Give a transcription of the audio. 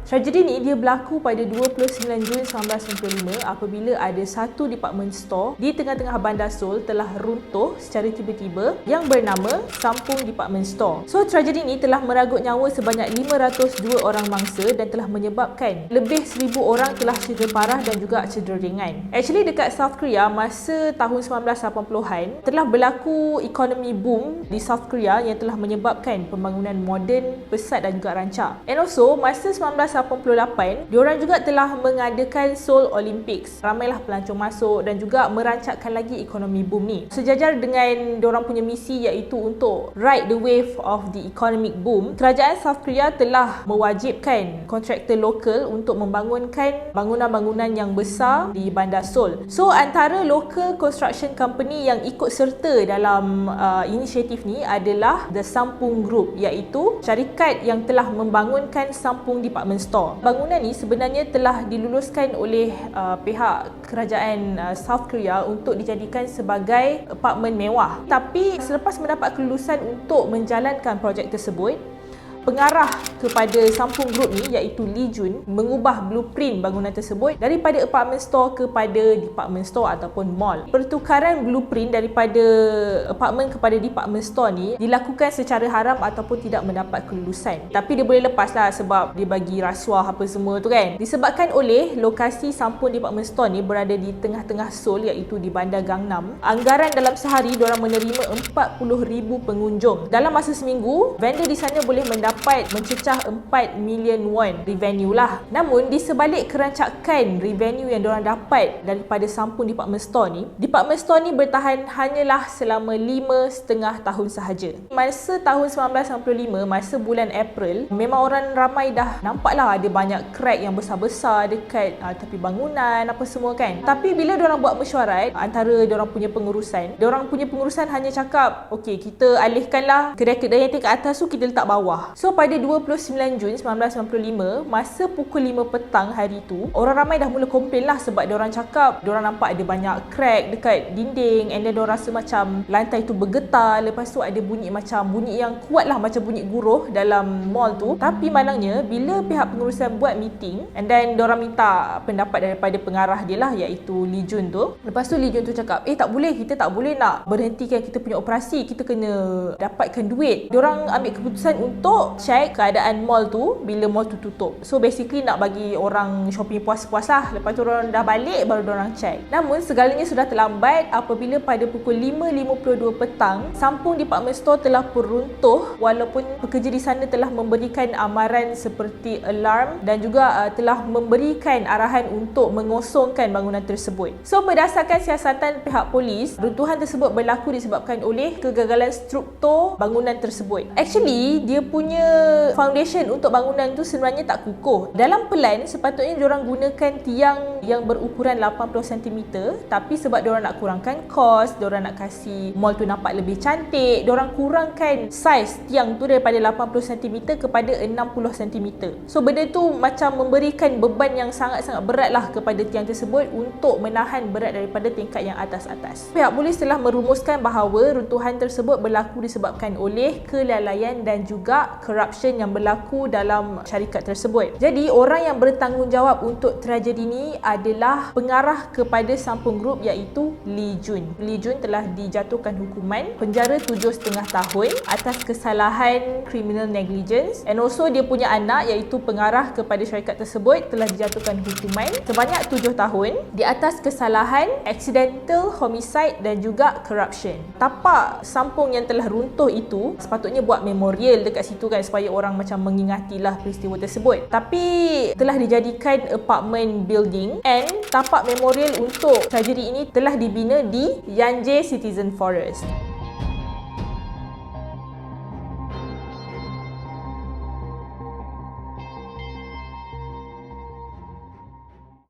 Tragedi ni dia berlaku pada 29 Jun 1995 apabila ada satu department store di tengah-tengah Bandar Seoul telah runtuh secara tiba-tiba yang bernama Sampung Department Store. So tragedi ni telah meragut nyawa sebanyak 502 orang mangsa dan telah menyebabkan lebih 1000 orang telah cedera parah dan juga cedera ringan. Actually dekat South Korea masa tahun 1980-an telah berlaku ekonomi boom di South Korea yang telah menyebabkan pembangunan moden, pesat dan juga rancak. And also masa 1988, diorang juga telah mengadakan Seoul Olympics. Ramailah pelancong masuk dan juga merancakkan lagi ekonomi boom ni. Sejajar dengan diorang punya misi iaitu untuk ride the wave of the economic boom, kerajaan South Korea telah mewajibkan kontraktor lokal untuk membangunkan bangunan-bangunan yang besar di Bandar Seoul. So antara local construction company yang ikut serta dalam inisiatif ni adalah The Sampung Group, iaitu syarikat yang telah membangunkan Sampung Department Store. Bangunan ni sebenarnya telah diluluskan oleh pihak kerajaan South Korea untuk dijadikan sebagai apartmen mewah. Tapi selepas mendapat kelulusan untuk menjalankan projek tersebut, pengarah kepada Sampung Group ni iaitu Lee Jun mengubah blueprint bangunan tersebut daripada apartment store kepada department store ataupun mall. Pertukaran blueprint daripada apartment kepada department store ni dilakukan secara haram ataupun tidak mendapat kelulusan. Tapi dia boleh lepas lah sebab dia bagi rasuah apa semua tu kan. Disebabkan oleh lokasi Sampung Department Store ni berada di tengah-tengah Seoul iaitu di bandar Gangnam, anggaran dalam sehari diorang menerima 40,000 pengunjung. Dalam masa seminggu, vendor di sana boleh mencecah 4 million won revenue lah. Namun di sebalik kerancakan revenue yang diorang dapat daripada Sampung Department Store ni bertahan hanyalah selama 5.5 tahun sahaja. Masa tahun 1995, masa bulan April, memang orang ramai dah nampak lah ada banyak crack yang besar-besar dekat tepi bangunan apa semua kan. Tapi bila diorang buat mesyuarat antara diorang punya pengurusan hanya cakap, okey, kita alihkanlah kedai-kedai yang tingkat atas tu kita letak bawah. So pada 29 Jun 1995, masa pukul 5 petang hari tu, orang ramai dah mula komplain lah sebab diorang cakap diorang nampak ada banyak crack dekat dinding, and then diorang rasa macam lantai tu bergetar, lepas tu ada bunyi yang kuat lah, macam bunyi guruh dalam mall tu. Tapi malangnya bila pihak pengurusan buat meeting and then diorang minta pendapat daripada pengarah dia lah iaitu Lee Jun tu. Lepas tu Lee Jun tu cakap, tak boleh, kita tak boleh nak berhentikan kita punya operasi, kita kena dapatkan duit. Diorang ambil keputusan untuk check keadaan mall tu bila mall tu tutup. So basically nak bagi orang shopping puas-puas lah. Lepas tu orang dah balik baru diorang check. Namun segalanya sudah terlambat apabila pada pukul 5.52 petang Sampung Department Store telah pun runtuh, walaupun pekerja di sana telah memberikan amaran seperti alarm dan juga telah memberikan arahan untuk mengosongkan bangunan tersebut. So berdasarkan siasatan pihak polis, runtuhan tersebut berlaku disebabkan oleh kegagalan struktur bangunan tersebut. Actually dia punya foundation untuk bangunan tu sebenarnya tak kukuh. Dalam plan sepatutnya diorang gunakan tiang yang berukuran 80 cm, tapi sebab diorang nak kurangkan kos, diorang nak kasih mall tu nampak lebih cantik, diorang kurangkan saiz tiang tu daripada 80 cm kepada 60 cm. So benda tu macam memberikan beban yang sangat-sangat berat lah kepada tiang tersebut untuk menahan berat daripada tingkat yang atas-atas. Pihak polis telah merumuskan bahawa runtuhan tersebut berlaku disebabkan oleh kelalaian dan juga corruption yang berlaku dalam syarikat tersebut. Jadi orang yang bertanggungjawab untuk tragedi ini adalah pengarah kepada Sampung Group iaitu Lee Jun. Lee Jun telah dijatuhkan hukuman penjara 7.5 tahun atas kesalahan criminal negligence, and also dia punya anak iaitu pengarah kepada syarikat tersebut telah dijatuhkan hukuman sebanyak 7 tahun di atas kesalahan accidental homicide dan juga corruption. Tapak Sampung yang telah runtuh itu sepatutnya buat memorial dekat situ kan, supaya orang macam mengingatilah peristiwa tersebut. Tapi telah dijadikan apartment building, and tapak memorial untuk tragedi ini telah dibina di Yanje Citizen Forest.